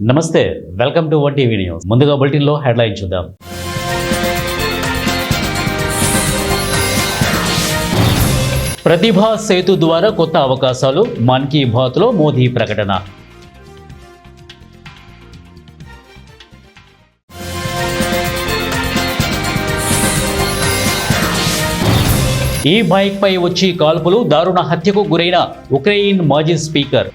నమస్తే, welcome to one TV news. ముందుగా బులెటిన్లో హెడ్లైన్ చూద్దాం. ప్రతిభా సేతు ద్వారా కొత్త అవకాశాలు, మన్ కీ బాత్లో మోదీ ప్రకటన. ఈ బైక్ పై వచ్చి కాల్పులు, దారుణ హత్యకు గురైన ఉక్రెయిన్ మాజీ స్పీకర్.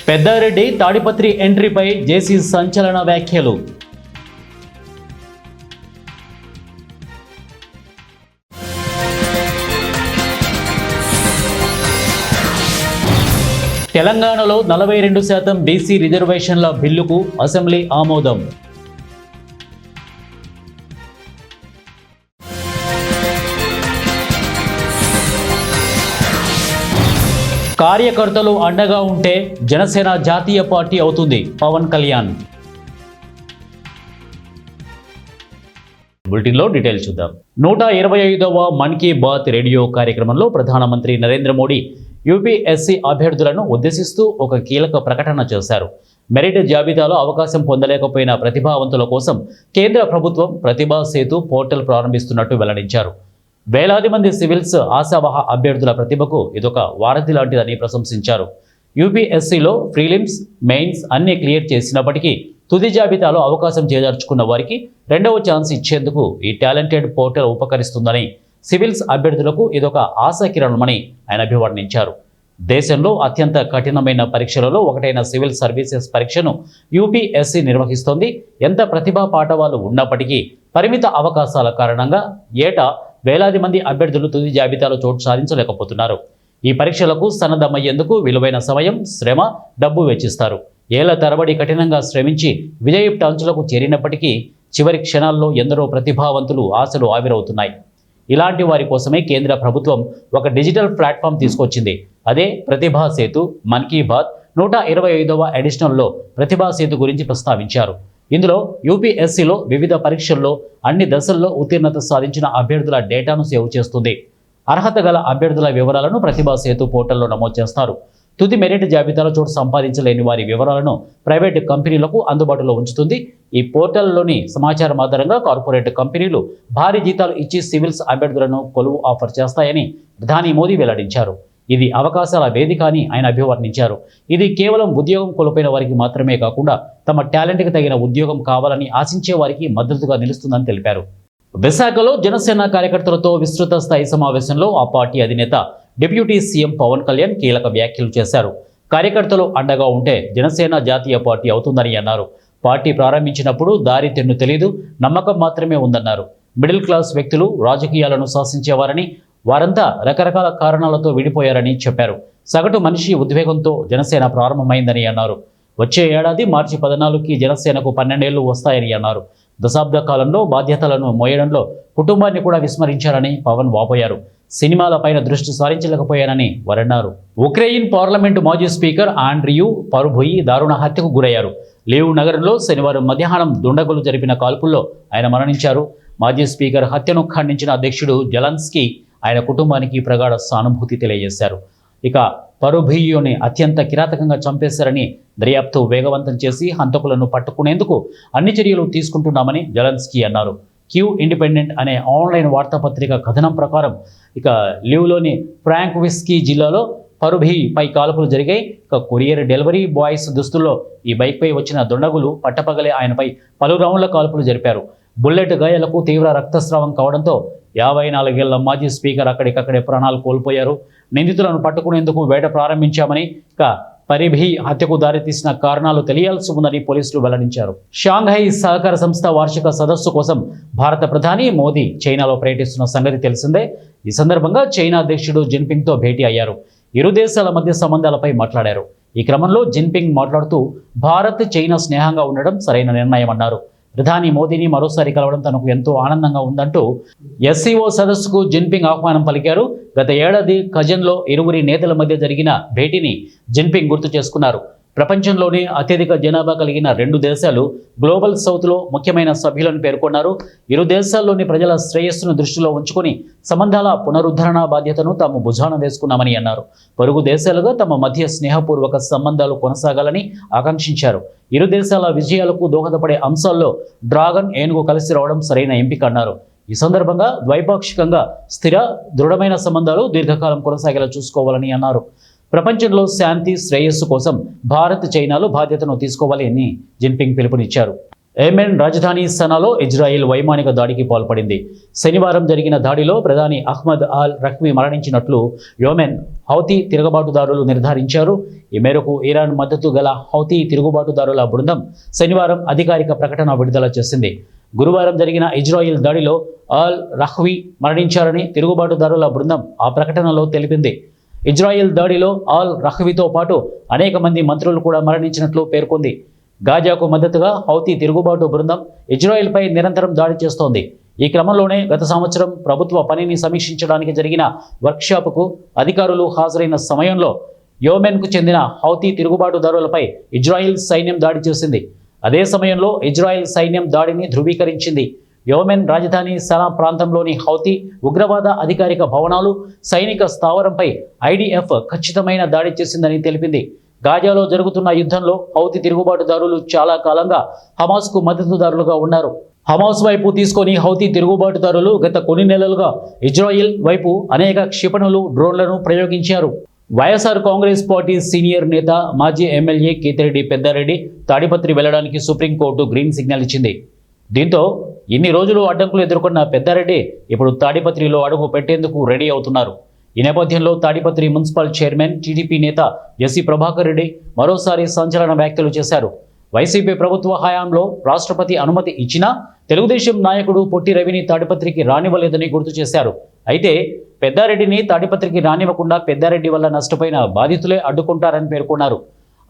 పెద్దారెడ్డి తాడిపత్రి ఎంట్రీపై జేసీ సంచలన వ్యాఖ్యలు. తెలంగాణలో 42% బీసీ రిజర్వేషన్ల బిల్లుకు అసెంబ్లీ ఆమోదం. కార్యకర్తలు అండగా ఉంటే జనసేన జాతీయ పార్టీ అవుతుంది, పవన్ కళ్యాణ్. బులెటిన్లో డీటెయిల్స్ చూద్దాం. 125వ మన్ కీ బాత్ రేడియో కార్యక్రమంలో ప్రధానమంత్రి నరేంద్ర మోడీ యూపీఎస్సీ అభ్యర్థులను ఉద్దేశిస్తూ ఒక కీలక ప్రకటన చేశారు. మెరిట్ జాబితాలో అవకాశం పొందలేకపోయిన ప్రతిభావంతుల కోసం కేంద్ర ప్రభుత్వం ప్రతిభా సేతు పోర్టల్ ప్రారంభిస్తున్నట్టు వెల్లడించారు. వేలాది మంది సివిల్స్ ఆశావహ అభ్యర్థుల ప్రతిభకు ఇదొక వారధి లాంటిదని ప్రశంసించారు. యూపీఎస్సీలో ప్రీలిమ్స్, మెయిన్స్ అన్నీ క్లియర్ చేసినప్పటికీ తుది జాబితాలో అవకాశం చేజార్చుకున్న వారికి రెండవ ఛాన్స్ ఇచ్చేందుకు ఈ టాలెంటెడ్ పోర్టల్ ఉపకరిస్తుందని, సివిల్స్ అభ్యర్థులకు ఇదొక ఆశాకిరణమని ఆయన అభివర్ణించారు. దేశంలో అత్యంత కఠినమైన పరీక్షలలో ఒకటైన సివిల్ సర్వీసెస్ పరీక్షను యూపీఎస్సీ నిర్వహిస్తోంది. ఎంత ప్రతిభా పాఠవాలు ఉన్నప్పటికీ పరిమిత అవకాశాల కారణంగా ఏటా వేలాది మంది అభ్యర్థులు తుది జాబితాలో చోటు సాధించలేకపోతున్నారు. ఈ పరీక్షలకు సన్నద్ధమయ్యేందుకు విలువైన సమయం, శ్రమ, డబ్బు వెచ్చిస్తారు. ఏళ్ల తరబడి కఠినంగా శ్రమించి విజయయుక్త అంచులకు చేరినప్పటికీ చివరి క్షణాల్లో ఎందరో ప్రతిభావంతులు ఆశలు ఆవిరవుతున్నాయి. ఇలాంటి వారి కోసమే కేంద్ర ప్రభుత్వం ఒక డిజిటల్ ప్లాట్ఫామ్ తీసుకొచ్చింది. అదే ప్రతిభా సేతు. మన్ కీ బాత్ 125వ ఎడిషనల్లో ప్రతిభా సేతు గురించి ప్రస్తావించారు. ఇందులో యూపీఎస్సీలో వివిధ పరీక్షల్లో అన్ని దశల్లో ఉత్తీర్ణత సాధించిన అభ్యర్థుల డేటాను సేవ్ చేస్తుంది. అర్హత గల అభ్యర్థుల వివరాలను ప్రతిభా సేతు పోర్టల్లో నమోదు చేస్తారు. తుది మెరిట్ జాబితాలో చోటు సంపాదించలేని వారి వివరాలను ప్రైవేటు కంపెనీలకు అందుబాటులో ఉంచుతుంది. ఈ పోర్టల్లోని సమాచారం ఆధారంగా కార్పొరేట్ కంపెనీలు భారీ జీతాలు ఇచ్చి సివిల్స్ అభ్యర్థులను కొలువు ఆఫర్ చేస్తాయని ప్రధాని మోదీ వెల్లడించారు. ఇది అవకాశాల వేదిక అని ఆయన అభివర్ణించారు. ఇది కేవలం ఉద్యోగం కోల్పోయిన వారికి మాత్రమే కాకుండా తమ టాలెంట్కి తగిన ఉద్యోగం కావాలని ఆశించే వారికి మద్దతుగా నిలుస్తుందని తెలిపారు. విశాఖలో జనసేన కార్యకర్తలతో విస్తృత స్థాయి సమావేశంలో ఆ పార్టీ అధినేత డిప్యూటీ సీఎం పవన్ కళ్యాణ్ కీలక వ్యాఖ్యలు చేశారు. కార్యకర్తలు అండగా ఉంటే జనసేన జాతీయ పార్టీ అవుతుందని అన్నారు. పార్టీ ప్రారంభించినప్పుడు దారి తెన్ను తెలీదు, నమ్మకం మాత్రమే ఉందన్నారు. మిడిల్ క్లాస్ వ్యక్తులు రాజకీయాలను శాసించేవారని, వారంతా రకరకాల కారణాలతో విడిపోయారని చెప్పారు. సగటు మనిషి ఉద్వేగంతో జనసేన ప్రారంభమైందని అన్నారు. వచ్చే ఏడాది మార్చి 14కి జనసేనకు 12 ఏళ్లు వస్తాయని అన్నారు. దశాబ్ద కాలంలో బాధ్యతలను మోయడంలో కుటుంబాన్ని కూడా విస్మరించారని పవన్ వాపోయారు. సినిమాలపైన దృష్టి సారించలేకపోయారని వారన్నారు. ఉక్రెయిన్ పార్లమెంటు మాజీ స్పీకర్ ఆండ్రియూ పరుభొయి దారుణ హత్యకు గురయ్యారు. లీవ్ నగరంలో శనివారం మధ్యాహ్నం దుండగులు జరిపిన కాల్పుల్లో ఆయన మరణించారు. మాజీ స్పీకర్ హత్యను ఖండించిన అధ్యక్షుడు జెలెన్స్కీ ఆయన కుటుంబానికి ప్రగాఢ సానుభూతి తెలియజేశారు. ఇక పరుభొయిని అత్యంత కిరాతకంగా చంపేశారని, దర్యాప్తు వేగవంతం చేసి హంతకులను పట్టుకునేందుకు అన్ని చర్యలు తీసుకుంటున్నామని జెలెన్స్కీ అన్నారు. క్యూ ఇండిపెండెంట్ అనే ఆన్లైన్ వార్తాపత్రిక కథనం ప్రకారం లీవ్లోని ఫ్రాంక్విస్కీ జిల్లాలో పరుభొయిపై కాల్పులు జరిగాయి. కొరియర్ డెలివరీ బాయ్స్ దుస్తుల్లో ఈ బైక్పై వచ్చిన దుండగులు పట్టపగలే ఆయనపై పలు రౌండ్ల కాల్పులు జరిపారు. బుల్లెట్ గాయాలకు తీవ్ర రక్తస్రావం కావడంతో 54 ఏళ్ల మాజీ స్పీకర్ అక్కడికక్కడే ప్రాణాలు కోల్పోయారు. నిందితులను పట్టుకునేందుకు వేట ప్రారంభించామని, పరుభొయి హత్యకు దారితీసిన కారణాలు తెలియాల్సి ఉందని పోలీసులు వెల్లడించారు. షాంఘై సహకార సంస్థ వార్షిక సదస్సు కోసం భారత ప్రధాని మోదీ చైనాలో పర్యటిస్తున్న సంగతి తెలిసిందే. ఈ సందర్భంగా చైనా అధ్యక్షుడు జిన్పింగ్తో భేటీ అయ్యారు. ఇరు దేశాల మధ్య సంబంధాలపై మాట్లాడారు. ఈ క్రమంలో జిన్పింగ్ మాట్లాడుతూ భారత్, చైనా స్నేహంగా ఉండడం సరైన నిర్ణయం అన్నారు. ప్రధాని మోదీని మరోసారి కలవడం తనకు ఎంతో ఆనందంగా ఉందంటూ ఎస్సీఓ సదస్సుకు జిన్పింగ్ ఆహ్వానం పలికారు. గత ఏడాది కజన్లో ఇరువురి నేతల మధ్య జరిగిన భేటీని జిన్పింగ్ గుర్తు చేసుకున్నారు. ప్రపంచంలోనే అత్యధిక జనాభా కలిగిన 2 దేశాలు గ్లోబల్ సౌత్లో ముఖ్యమైన సభ్యులను పేర్కొన్నారు. ఇరు దేశాల్లోని ప్రజల శ్రేయస్సును దృష్టిలో ఉంచుకొని సంబంధాల పునరుద్ధరణ బాధ్యతను తాము భుజాన వేసుకున్నామని అన్నారు. పొరుగు దేశాలుగా తమ మధ్య స్నేహపూర్వక సంబంధాలు కొనసాగాలని ఆకాంక్షించారు. ఇరు దేశాల విజయాలకు దోహదపడే అంశాల్లో డ్రాగన్, ఏనుగు కలిసి రావడం సరైన ఎంపిక అన్నారు. ఈ సందర్భంగా ద్వైపాక్షికంగా స్థిర, దృఢమైన సంబంధాలు దీర్ఘకాలం కొనసాగేలా చూసుకోవాలని అన్నారు. ప్రపంచంలో శాంతి, శ్రేయస్సు కోసం భారత్, చైనాలు బాధ్యతను తీసుకోవాలి అని జిన్పింగ్ పిలుపునిచ్చారు. యెమెన్ రాజధాని సనాలో ఇజ్రాయెల్ వైమానిక దాడికి పాల్పడింది. శనివారం జరిగిన దాడిలో ప్రధాని అహ్మద్ అల్ రఖ్వీ మరణించినట్లు యెమెన్ హౌతీ తిరుగుబాటుదారులు నిర్ధారించారు. ఈ మేరకు ఇరాన్ మద్దతు గల హౌతీ తిరుగుబాటుదారుల బృందం శనివారం అధికారిక ప్రకటన విడుదల చేసింది. గురువారం జరిగిన ఇజ్రాయెల్ దాడిలో అల్ రఖ్వీ మరణించారని తిరుగుబాటుదారుల బృందం ఆ ప్రకటనలో తెలిపింది. ఇజ్రాయెల్ దాడిలో అల్ రఖ్వీతో పాటు అనేక మంది మంత్రులు కూడా మరణించినట్లు పేర్కొంది. గాజాకు మద్దతుగా హౌతీ తిరుగుబాటు బృందం ఇజ్రాయెల్పై నిరంతరం దాడి చేస్తోంది. ఈ క్రమంలోనే గత సంవత్సరం ప్రభుత్వ పనిని సమీక్షించడానికి జరిగిన వర్క్షాపుకు అధికారులు హాజరైన సమయంలో యెమెన్కు చెందిన హౌతీ తిరుగుబాటుదారులపై ఇజ్రాయెల్ సైన్యం దాడి చేసింది. అదే సమయంలో ఇజ్రాయెల్ సైన్యం దాడిని ధృవీకరించింది. యెమెన్ రాజధాని సనా ప్రాంతంలోని హౌతీ ఉగ్రవాద అధికారిక భవనాలు, సైనిక స్థావరంపై ఐడిఎఫ్ ఖచ్చితమైన దాడి చేసిందని తెలిపింది. గాజాలో జరుగుతున్న యుద్ధంలో హౌతీ తిరుగుబాటుదారులు చాలా కాలంగా హమాస్కు మద్దతుదారులుగా ఉన్నారు. హమాస్ వైపు తీసుకొని హౌతీ తిరుగుబాటుదారులు గత కొన్ని నెలలుగా ఇజ్రాయెల్ వైపు అనేక క్షిపణులు, డ్రోన్లను ప్రయోగించారు. వైఎస్ఆర్ కాంగ్రెస్ పార్టీ సీనియర్ నేత, మాజీ ఎమ్మెల్యే కేతిరెడ్డి పెద్దారెడ్డి తాడిపత్రి వెళ్లడానికి సుప్రీంకోర్టు గ్రీన్ సిగ్నల్ ఇచ్చింది. దీంతో ఇన్ని రోజులు అడ్డంకులు ఎదుర్కొన్న పెద్దారెడ్డి ఇప్పుడు తాడిపత్రిలో అడుగు పెట్టేందుకు రెడీ అవుతున్నారు. ఈ నేపథ్యంలో తాడిపత్రి మున్సిపల్ చైర్మన్, టీడీపీ నేత ఎస్సీ ప్రభాకర్ రెడ్డి మరోసారి సంచలన వ్యాఖ్యలు చేశారు. వైసీపీ ప్రభుత్వ హయాంలో రాష్ట్రపతి అనుమతి ఇచ్చినా తెలుగుదేశం నాయకుడు పొట్టి రవిని తాడిపత్రికి రానివ్వలేదని గుర్తు చేశారు. అయితే పెద్దారెడ్డిని తాడిపత్రికి రానివ్వకుండా పెద్దారెడ్డి వల్ల నష్టపోయిన బాధితులే అడ్డుకుంటారని పేర్కొన్నారు.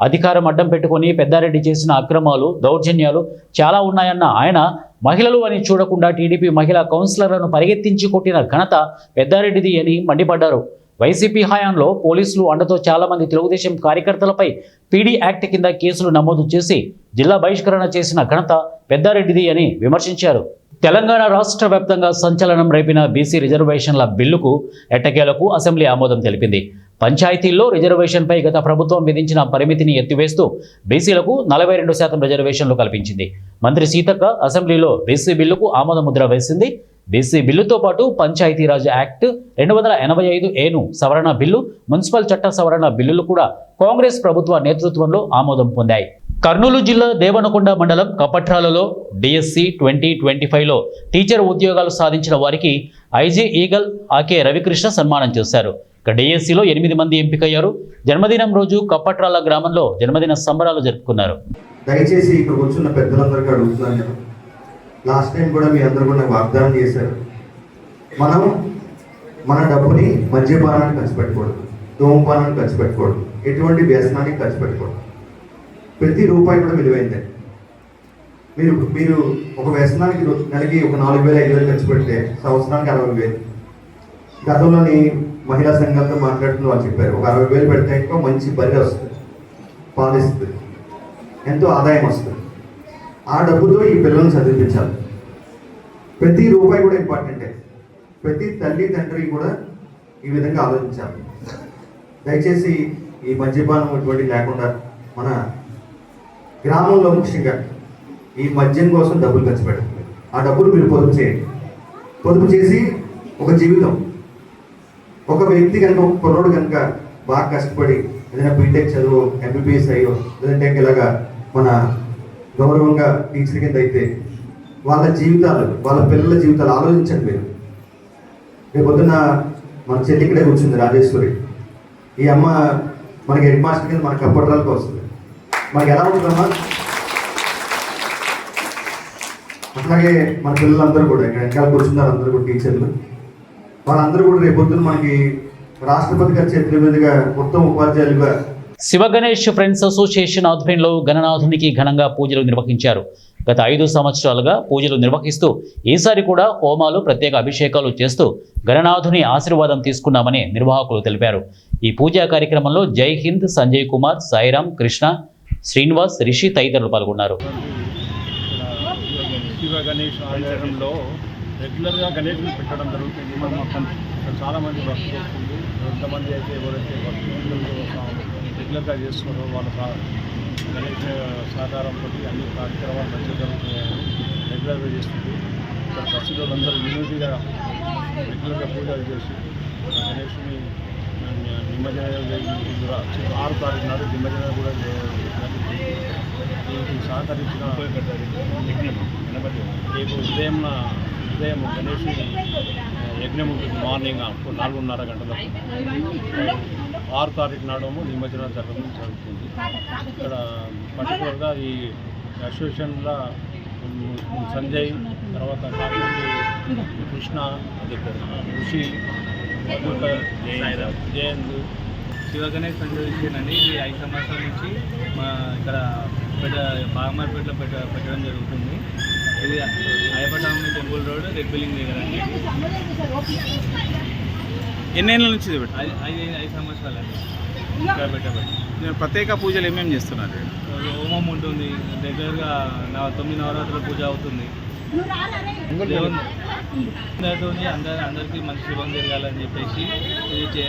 అధికారం అడ్డం పెట్టుకుని పెద్దారెడ్డి చేసిన అక్రమాలు, దౌర్జన్యాలు చాలా ఉన్నాయన్న ఆయన మహిళలు అని చూడకుండా టీడీపీ మహిళా కౌన్సిలర్లను పరిగెత్తించి కొట్టిన ఘనత పెద్దారెడ్డిది అని మండిపడ్డారు. వైసీపీ హయాంలో పోలీసులు అండతో చాలామంది తెలుగుదేశం కార్యకర్తలపై పీడీ యాక్ట్ కింద కేసులు నమోదు చేసి జిల్లా బహిష్కరణ చేసిన ఘనత పెద్దారెడ్డిది అని విమర్శించారు. తెలంగాణ రాష్ట్ర వ్యాప్తంగా సంచలనం రేపిన బీసీ రిజర్వేషన్ల బిల్లుకు ఎట్టకేలకు అసెంబ్లీ ఆమోదం తెలిపింది. పంచాయతీల్లో రిజర్వేషన్పై గత ప్రభుత్వం విధించిన పరిమితిని ఎత్తివేస్తూ బీసీలకు 42% రిజర్వేషన్లు కల్పించింది. మంత్రి సీతక్క అసెంబ్లీలో బీసీ బిల్లుకు ఆమోద ముద్ర వేసింది. బీసీ బిల్లుతో పాటు పంచాయతీరాజ్ యాక్ట్ 285ఏను సవరణ బిల్లు, మున్సిపల్ చట్ట సవరణ బిల్లులు కూడా కాంగ్రెస్ ప్రభుత్వ నేతృత్వంలో ఆమోదం పొందాయి. కర్నూలు జిల్లా దేవనకొండ మండలం కపట్రాలలో డిఎస్సి 2025లో టీచర్ ఉద్యోగాలు సాధించిన వారికి ఐజీ ఈగల్ ఆకే రవికృష్ణ సన్మానం చేశారు. ఇక డిఎస్సిలో 8 మంది ఎంపికయ్యారు. జన్మదినం రోజు కప్పట్రాల గ్రామంలో జన్మదిన సంబరాలు జరుపుకున్నారు. దయచేసి ఇక్కడ కూర్చున్న పెద్దలందరికీ అడుగుతున్నాను నేను, లాస్ట్ టైం కూడా మీ అందరూ కూడా వాగ్దానం చేశారు, మనం మన డబ్బుని మద్యపానానికి ఖర్చు పెట్టకూడదు, ధూమపానానికి ఖర్చు పెట్టకూడదు, ఎటువంటి వ్యసనానికి ఖర్చు పెట్టకూడదు. ప్రతి రూపాయి కూడా విలువైందే. మీరు ఒక వ్యసనానికి నెలకి ఒక 4,000 5,000 ఖర్చు పెడితే సంవత్సరానికి 60,000. గతంలోని మహిళా సంఘాలతో మాట్లాడుతున్న వాళ్ళు చెప్పారు, ఒక 60,000 పెడితే ఇంకో మంచి బర్రె వస్తుంది, పాలిస్తుంది, ఎంతో ఆదాయం వస్తుంది. ఆ డబ్బుతో ఈ పిల్లలను చదివించాలి. ప్రతి రూపాయి కూడా ఇంపార్టెంటే. ప్రతి తల్లి తండ్రి కూడా ఈ విధంగా ఆలోచించాలి. దయచేసి ఈ మద్యపానం ఇటువంటి లేకుండా మన గ్రామంలో ముఖ్యంగా ఈ మద్యం కోసం డబ్బులు ఖర్చు పెట్టండి. ఆ డబ్బులు మీరు పొదుపు చేయండి. పొదుపు చేసి ఒక జీవితం, ఒక వ్యక్తి కనుక, ఒక కుర్రోడు కనుక బాగా కష్టపడి ఏదైనా బీటెక్ చదువు, ఎంబీబీఎస్ అయ్యో, లేదంటే ఇలాగా మన గౌరవంగా టీచర్ కింద అయితే వాళ్ళ జీవితాలు, వాళ్ళ పిల్లల జీవితాలు ఆలోచించండి మీరు. రేపు పొద్దున్న మన చెల్లి ఇక్కడే కూర్చుంది, రాజేశ్వరి. ఈ అమ్మ మనకి హెడ్ మాస్టర్ కింద మన కప్పట్రాలకు వస్తుంది. మనకి ఎలా ఉంటుందమ్మా? అట్లాగే మన పిల్లలందరూ కూడా ఇక్కడ వెనకాల కూర్చున్నారు, అందరూ కూడా టీచర్లు, వాళ్ళందరూ కూడా రేపు పొద్దున్న మనకి రాష్ట్రపతి గారి చేతుల మీదుగా మొత్తం ఉపాధ్యాయులుగా. శివ గణేష్ ఫ్రెండ్స్ అసోసియేషన్ ఆధ్వర్యంలో గణనాథునికి ఘనంగా పూజలు నిర్వహించారు. గత 5 సంవత్సరాలుగా పూజలు నిర్వహిస్తూ ఈసారి కూడా హోమాలు, ప్రత్యేక అభిషేకాలు చేస్తూ గణనాథుని ఆశీర్వాదం తీసుకున్నామని నిర్వాహకులు తెలిపారు. ఈ పూజా కార్యక్రమంలో జై హింద్, సంజయ్ కుమార్, సాయిరాం, కృష్ణ, శ్రీనివాస్, రిషి తదితరులు పాల్గొన్నారు. శివ గణేష్ ఆలయంలో రెగ్యులర్గా గణేష్ని పెట్టడం జరుగుతుంది. మనం అక్కడ చాలామంది భక్తులు వస్తుంది. ఎంతమంది అయితే ఎవరైతే భక్తులు రెగ్యులర్గా చేస్తున్నారో వాళ్ళ గణేష్ సహకారంతో అన్ని కార్యక్రమాలు మంచిగా జరుగుతున్నాయని రెగ్యులర్గా చేస్తుంది. ఇక్కడ భక్తులందరూ యూనిటీగా రెగ్యులర్గా పూజలు చేసి గణేష్ని నిమజ్జనం 6 తారీఖు నాడు నిమజ్జనం కూడా దీనికి సహకరించిన రేపు ఉదయం గణేష్ యజ్ఞం ఉంటుంది. మార్నింగ్ 4:30 గంటలకు 6 తారీఖు నాడేమో నిమజ్జనం జరుగుతుంది. ఇక్కడ పర్టికులర్గా ఈ అసోసియేషన్లో సంజయ్, తర్వాత కృష్ణ, ఋషి, జయంత్, శివ గణేష్ ఫెడరేషన్ అండి. ఇది 5 సంవత్సరాల నుంచి మా ఇక్కడ బాగమార్పేటలో పెట్టడం జరుగుతుంది. ఇది Ayyappa Swamy temple road, red building దగ్గర అండి. ఎన్నేళ్ళ నుంచి ఇది 5 సంవత్సరాలు అండి ఇక్కడ పెట్టబట్టి. ప్రత్యేక పూజలు ఏమేమి చేస్తున్నారు? హోమం ఉంటుంది, రెగ్యులర్గా 9 నవరాత్రుల పూజ అవుతుంది. అందరికీ మంచి శుభం జరగాలని చెప్పేసి ఇది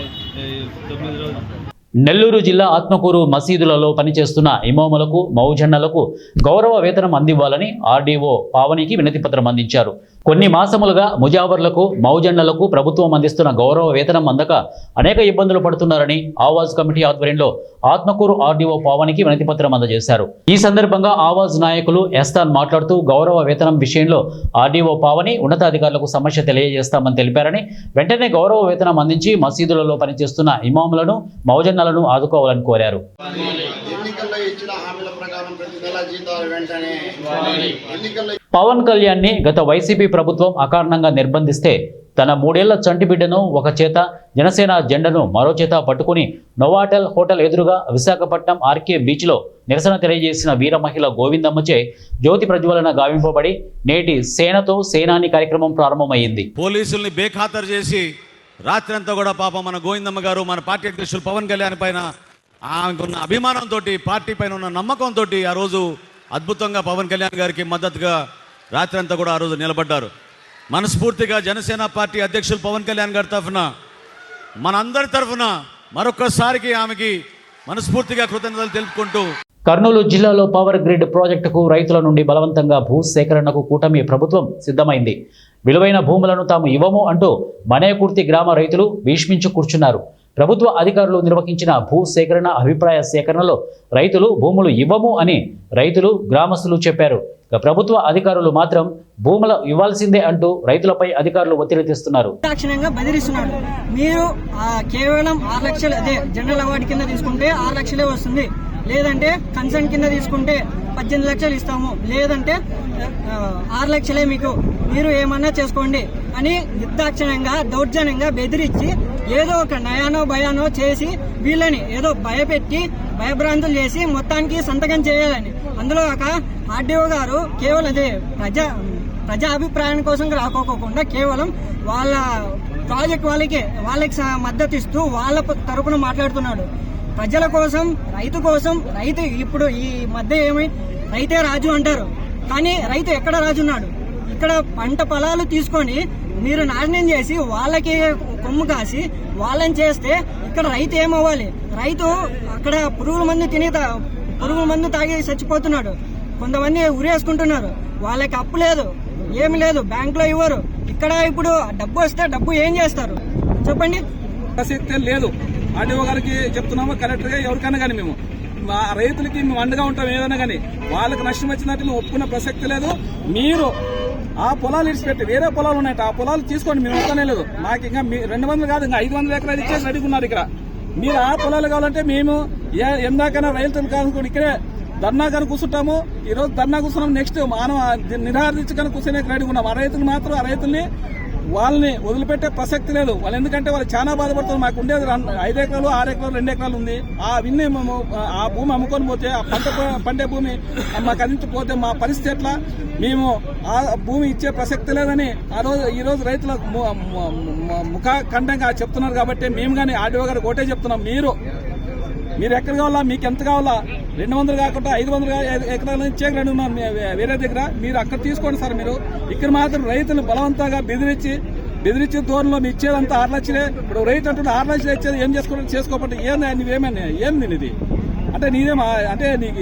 9 రోజులు. నెల్లూరు జిల్లా ఆత్మకూరు మసీదులలో పనిచేస్తున్న ఇమాములకు, మౌజన్నలకు గౌరవ వేతనం అందివ్వాలని ఆర్డీఓ పావనికి వినతిపత్రం అందించారు. కొన్ని మాసములుగా ముజావర్లకు, మౌజన్నలకు ప్రభుత్వం అందిస్తున్న గౌరవ వేతనం అందక అనేక ఇబ్బందులు పడుతున్నారని ఆవాజ్ కమిటీ ఆధ్వర్యంలో ఆత్మకూరు ఆర్డీఓ పావనికి వినతిపత్రం అందజేశారు. ఈ సందర్భంగా ఆవాజ్ నాయకులు ఎస్తాన్ మాట్లాడుతూ గౌరవ వేతనం విషయంలో ఆర్డీఓ పావని ఉన్నతాధికారులకు సమస్య తెలియజేస్తామని తెలిపారని, వెంటనే గౌరవ వేతనం అందించి మసీదులలో పనిచేస్తున్న ఇమాములను, మౌజన్నలను ఆదుకోవాలని కోరారు. పవన్ కళ్యాణ్ ని గత వైసీపీ ప్రభుత్వం అకారణంగా నిర్బంధిస్తే తన 3 ఏళ్ల చంటి బిడ్డను ఒక చేత, జనసేన జెండను మరో చేత పట్టుకుని నోవాటెల్ హోటల్ ఎదురుగా విశాఖపట్నం ఆర్కే బీచ్లో నిరసన తెలియజేసిన వీర మహిళ గోవిందమ్మచే జ్యోతి ప్రజ్వలన గావింపబడి నేటి సేనతో సేనాని కార్యక్రమం ప్రారంభమైంది. పోలీసుల్ని బేఖాతరు చేసి రాత్రంతా కూడా పాపం మన గోవిందమ్మ గారు, మన పార్టీ అధ్యక్షులు పవన్ కళ్యాణ్ పైన ఆమెకున్న అభిమానంతో, పార్టీ పైన ఉన్న నమ్మకంతో ఆ రోజు అద్భుతంగా పవన్ కళ్యాణ్ గారికి మద్దతుగా రాత్రంతా కూడా ఆ రోజు నిలబడ్డారు. మనస్ఫూర్తిగా జనసేన పార్టీ అధ్యక్షులు పవన్ కళ్యాణ్ గారి తరఫున, మనందరి తరఫున మరొక్కసారికి ఆమెకి మనస్ఫూర్తిగా కృతజ్ఞతలు తెలుపుకుంటూ, కర్నూలు జిల్లాలో పవర్ గ్రిడ్ ప్రాజెక్టుకు రైతుల నుండి బలవంతంగా భూ సేకరణకు కూటమి ప్రభుత్వం సిద్ధమైంది. విలువైన భూములను తాము ఇవ్వము అంటూ మనేకుర్తి గ్రామ రైతులు భీష్మించు కూర్చున్నారు. ప్రభుత్వ అధికారులు నిర్వహించిన భూ సేకరణ, అభిప్రాయ సేకరణలో రైతులు భూములు ఇవ్వము అని రైతులు, గ్రామస్తులు చెప్పారు. ప్రభుత్వ అధికారులు మాత్రం భూములు ఇవ్వాల్సిందే అంటూ రైతులపై అధికారులు ఒత్తిడి తెస్తున్నారు. బెదిరిస్తున్నారు. మీరు కేవలం 6 లక్షలు, అదే జనరల్ అవార్డు కింద తీసుకుంటే 6 లక్షలే వస్తుంది, లేదంటే కన్సర్న్ కింద తీసుకుంటే 18 లక్షలు ఇస్తాము, లేదంటే 6 లక్షలే మీకు, మీరు ఏమన్నా చేసుకోండి అని నిర్దాక్షిణ్యంగా, దౌర్జన్యంగా బెదిరించి ఏదో ఒక నయానో భయానో చేసి వీళ్ళని ఏదో భయపెట్టి, భయభ్రాంతులు చేసి మొత్తానికి సంతకం చేయాలని. అందులో ఒక ఆర్డీఓ గారు కేవలం అదే ప్రజా అభిప్రాయం కోసం రాకోకుండా కేవలం వాళ్ళ ప్రాజెక్ట్ వాళ్ళకి మద్దతు ఇస్తూ వాళ్ళ తరపున మాట్లాడుతున్నాడు. ప్రజల కోసం, రైతు కోసం. రైతు ఇప్పుడు ఈ మధ్య రైతే రాజు అంటారు, కానీ రైతు ఎక్కడ రాజు ఉన్నాడు? ఇక్కడ పంట పొలాలు తీసుకొని మీరు నాశనం చేసి వాళ్ళకి కొమ్ము కాసి వాళ్ళని చేస్తే ఇక్కడ రైతు ఏమవ్వాలి? రైతు అక్కడ పురుగుల మందు తాగి చచ్చిపోతున్నాడు. కొంతమంది ఉరేసుకుంటున్నారు. వాళ్ళకి అప్పు లేదు, ఏమి లేదు, బ్యాంకులో ఇవ్వరు. ఇక్కడ ఇప్పుడు డబ్బు వస్తే డబ్బు ఏం చేస్తారు చెప్పండి? ప్రసక్తే లేదు. ఆర్డీఓ గారికి చెప్తున్నాము, కలెక్టర్ గా ఎవరికైనా కానీ మేము రైతులకి మేము అండగా ఉంటాం. ఏదైనా కానీ వాళ్ళకి నష్టం వచ్చినట్లు ఒప్పుకున్న ప్రసక్తి లేదు. మీరు ఆ పొలాలు ఇడిచిపెట్టి వేరే పొలాలు ఉన్నాయట, ఆ పొలాలు తీసుకోండి, మేము వస్తానే లేదు. నాకు ఇంకా 200 కాదు, ఇంకా 500 ఎకరాలు ఇచ్చేసి అడుగున్నారు. ఇక్కడ మీరు ఆ పొలాలు కావాలంటే మేము ఎందాకైనా రైతులు కానుకోండి, ఇక్కడే ధర్నా కానీ కూర్చుంటాము. ఈ రోజు ధర్నా కూర్చున్నాం, నెక్స్ట్ మనం నిరాదరించి కానీ కూర్చొని రెడీ ఉన్నాం. ఆ రైతులు మాత్రం ఆ రైతుల్ని వాళ్ళని వదిలిపెట్టే ప్రసక్తి లేదు. వాళ్ళు ఎందుకంటే వాళ్ళు చాలా బాధపడుతున్నారు. మాకు ఉండేది 5 ఎకరాలు, 6 ఎకరాలు, 2 ఎకరాలు ఉంది. ఆ విన్ని మేము ఆ భూమి అమ్ముకొని పోతే, ఆ పండే భూమి మాకు అందించిపోతే మా పరిస్థితి ఎట్లా? మేము ఆ భూమి ఇచ్చే ప్రసక్తి లేదని ఈ రోజు రైతులకు ముఖ ఖండంగా చెప్తున్నారు. కాబట్టి మేము కానీ ఆర్డీఓ గారికి ఒకటే చెప్తున్నాం, మీరు ఎక్కడ కావాలా, మీకు ఎంత కావాలా, 200 కాకుండా 500 ఎకరాలు ఇచ్చేయగలను వేరే దగ్గర, మీరు అక్కడ తీసుకోండి సార్. మీరు ఇక్కడ మాత్రం రైతులు బలవంతంగా బెదిరించిన ధోరణిలో మీ ఇచ్చేదంతా 6 లక్షలే. ఇప్పుడు రైతు అంటున్నా 6 లక్షలు ఇచ్చేది ఏం చేసుకోకపోతే ఏంది ఇది? అంటే నీదేమా, అంటే నీకు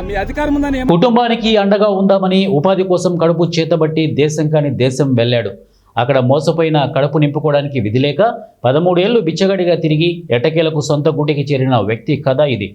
మీ అధికారం ఉందని. కుటుంబానికి అండగా ఉందామని ఉపాధి కోసం కడుపు చేతబట్టి దేశం కాని దేశం వెళ్ళాడు. అక్కడ మోసపోయిన కడుపు నింపుకోవడానికి విధి లేక 13 ఏళ్లు బిచ్చగడిగా తిరిగి ఎట్టకేలకు సొంత గూటికి చేరిన వ్యక్తి కథ ఇది.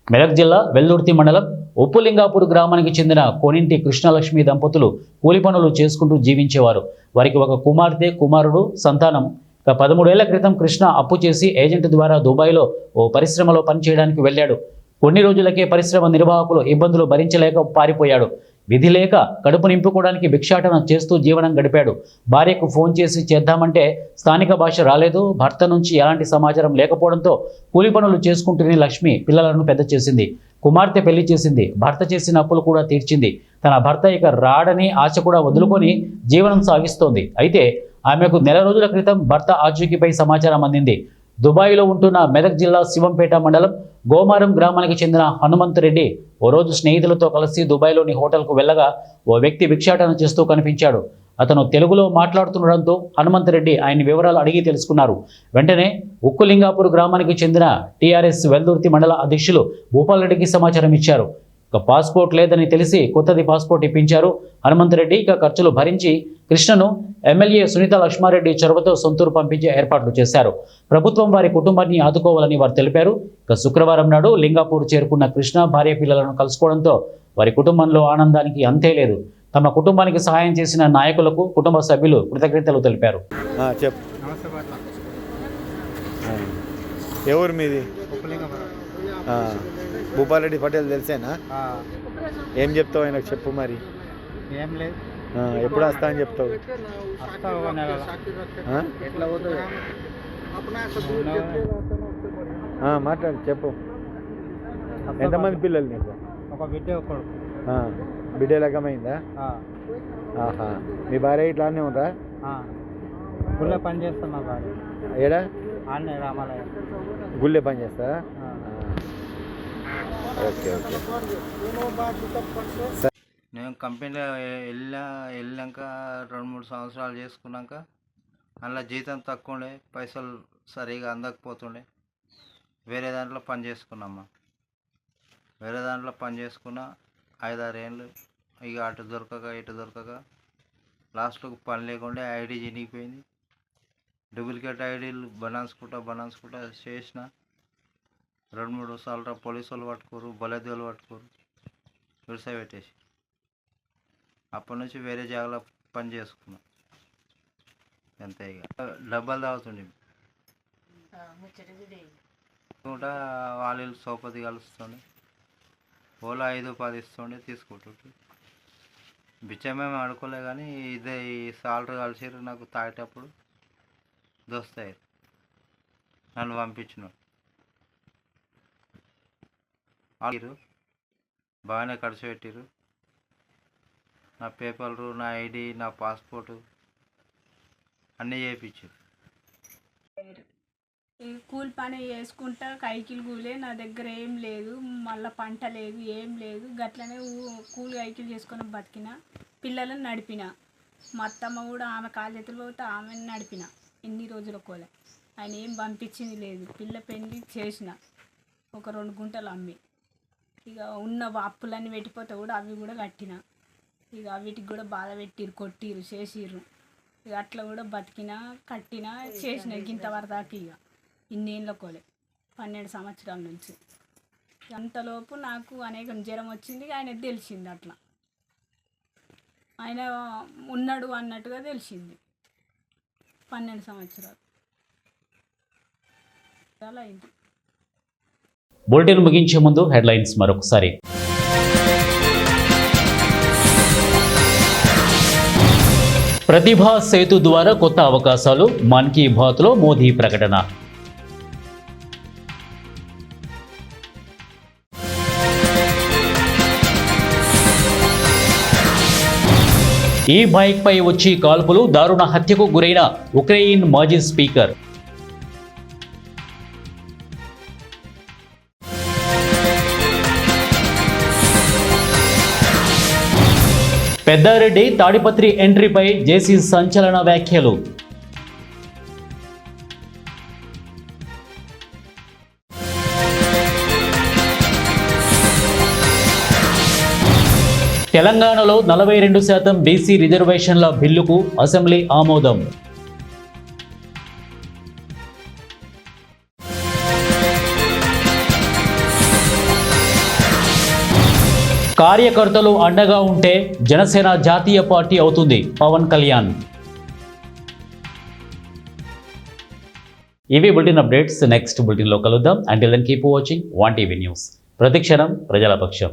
మెదక్ జిల్లా వెల్దుర్తి మండలం ఉప్పులింగాపూర్ గ్రామానికి చెందిన కోనింటి కృష్ణలక్ష్మి దంపతులు కూలి పనులు చేసుకుంటూ జీవించేవారు. వారికి ఒక కుమార్తె, కుమారుడు సంతానం. 13 ఏళ్ల క్రితం కృష్ణ అప్పు చేసి ఏజెంట్ ద్వారా దుబాయ్లో ఓ పరిశ్రమలో పనిచేయడానికి వెళ్ళాడు. కొన్ని రోజులకే పరిశ్రమ నిర్వాహకులు ఇబ్బందులు భరించలేక పారిపోయాడు. విధి లేక కడుపు నింపుకోవడానికి భిక్షాటన చేస్తూ జీవనం గడిపాడు. భార్యకు ఫోన్ చేసి చేద్దామంటే స్థానిక భాష రాలేదు. భర్త నుంచి ఎలాంటి సమాచారం లేకపోవడంతో కూలి పనులు చేసుకుంటూనే లక్ష్మి పిల్లలను పెద్ద చేసింది. కుమార్తె పెళ్లి చేసింది. భర్త చేసిన అప్పులు కూడా తీర్చింది. తన భర్త ఇక రాడని ఆశ కూడా వదులుకొని జీవనం సాగిస్తోంది. అయితే ఆమెకు నెల రోజుల క్రితం భర్త ఆచూకీపై సమాచారం అందింది. దుబాయ్లో ఉంటున్న మెదక్ జిల్లా శివంపేట మండలం గోమారం గ్రామానికి చెందిన హనుమంతరెడ్డి ఓ రోజు స్నేహితులతో కలిసి దుబాయ్లోని హోటల్కు వెళ్ళగా ఓ వ్యక్తి భిక్షాటన చేస్తూ కనిపించాడు. అతను తెలుగులో మాట్లాడుతుండడంతో హనుమంతరెడ్డి ఆయన వివరాలు అడిగి తెలుసుకున్నారు. వెంటనే ఉక్కులింగాపూర్ గ్రామానికి చెందిన టీఆర్ఎస్ వెల్దుర్తి మండల అధ్యక్షులు భూపాల్ రెడ్డికి సమాచారం ఇచ్చారు. ఇక పాస్పోర్ట్ లేదని తెలిసి కొత్తది పాస్పోర్ట్ ఇప్పించారు. హనుమంతరెడ్డి ఇక ఖర్చులు భరించి కృష్ణను ఎమ్మెల్యే సునీత లక్ష్మారెడ్డి చొరవతో సొంతూరు పంపించే ఏర్పాట్లు చేశారు. ప్రభుత్వం వారి కుటుంబాన్ని ఆదుకోవాలని వారు తెలిపారు. ఇక శుక్రవారం నాడు లింగాపూర్ చేరుకున్న కృష్ణ భార్య పిల్లలను కలుసుకోవడంతో వారి కుటుంబంలో ఆనందానికి అంతే లేదు. తమ కుటుంబానికి సహాయం చేసిన నాయకులకు కుటుంబ సభ్యులు కృతజ్ఞతలు తెలిపారు. ఎవరు మీది? భూపాల్ పటేల్ తెలిసేనా? ఏం చెప్తావు ఆయనకు? చెప్పు మరి. ఏం లేదు. ఎప్పుడు వస్తా అని చెప్తావు? మాట్లాడు, చెప్పు. ఎంతమంది పిల్లలు నీకు? ఒక బిడ్డ, ఒకడు. బిడ్డ లగ్గమైందా? ఆహా. మీ భార్య ఇట్లానే ఉందా? గుళ్ళే పని చేస్తాం. మా భార్య ఏడా? ఆన్నే రామాలయం గుళ్ళే పని చేస్తా? Okay okay. నేను కంపెనీలో వెళ్ళాక 2-3 సంవత్సరాలు చేసుకున్నాక అందులో జీతం తక్కువ ఉండే, పైసలు సరిగా అందకపోతుండే. వేరే దాంట్లో పని చేసుకున్నామ్మా. వేరే దాంట్లో పని చేసుకున్న 5-6 ఏళ్ళు ఇక అటు దొరకక ఇటు దొరకక లాస్ట్కు పని లేకుండా ఐడి చినిగిపోయింది. డూప్లికేట్ ఐడీలు బనాన్సుకుంటా చేసిన. 2-3 సార్లు పోలీసు వాళ్ళు పట్టుకోరు, బలదేవులు పట్టుకోరు, విడిసా పెట్టేసి అప్పటి నుంచి వేరే జాగాలో పని చేసుకున్నా. అంతే. ఇక డబ్బాలు తాగుతుండే కూడా వాళ్ళు సోపతి కలుస్తుండే. ఓలా 5-10 ఇస్తుండే, తీసుకుంటుంటే. బిచ్చమేమి ఆడుకోలే కానీ ఇదే ఈ సాల్ట్ కలిసిరు నాకు తాగేటప్పుడు దోస్తాయి. నన్ను పంపించిన వాళ్ళు బాగానే ఖర్చు పెట్టిరు. నా పేపర్లు, నా ఐడి, నా పాస్పోర్టు అన్నీ చేయించారు. కూలి పని చేసుకుంటా కైకిలు కూలే. నా దగ్గర ఏం లేదు, మళ్ళీ పంట లేదు, ఏం లేదు. గట్లనే కూలి కైకిలు చేసుకొని బతికిన. పిల్లలను నడిపిన. మా అత్తమ్మ కూడా ఆమె కాళ్ళ చేతులు పోతే ఆమెను నడిపిన. ఎన్ని రోజుల కోలే. ఆయన ఏం పంపించింది లేదు. పిల్ల పెళ్లి చేసిన. ఒక 2 గుంటలు అమ్మి ఇక ఉన్న అప్పులన్నీ పెట్టిపోతే కూడా అవి కూడా కట్టిన. ఇక వీటికి కూడా బాధ పెట్టిరు, కొట్టిరు, చేసిర్రు. ఇక అట్లా కూడా బతికిన, కట్టిన, చేసిన. ఇంతవరకు దాకా ఇక ఇన్నేళ్ళ కోలే 12 సంవత్సరాల నుంచి. అంతలోపు నాకు అనేక జ్వరం వచ్చింది. ఆయన తెలిసింది. అట్లా ఆయన ఉన్నాడు అన్నట్టుగా తెలిసింది. 12 సంవత్సరాలు అలా అయింది. బులెటిన్ ముగించే ముందు హెడ్లైన్స్ మరొకసారి. ప్రతిభా సేతు ద్వారా కొత్త అవకాశాలు, మన్ కీ బాత్లో మోదీ ప్రకటన. ఈ బైక్పై వచ్చి కాల్పులు, దారుణ హత్యకు గురైన ఉక్రెయిన్ మాజీ స్పీకర్. పెద్దారెడ్డి తాడిపత్రి ఎంట్రీపై జేసీ సంచలన వ్యాఖ్యలు. తెలంగాణలో 42% బీసీ రిజర్వేషన్ల బిల్లుకు అసెంబ్లీ ఆమోదం. కార్యకర్తలు అండగా ఉంటే జనసేన జాతీయ పార్టీ అవుతుంది పవన్ కళ్యాణ్. ఇవి బులెటిన్ అప్డేట్స్. నెక్స్ట్ బులెటిన్లో కలుద్దాం. Until then keep watching 1 TV news. ప్రతిక్షణం ప్రజల పక్షం.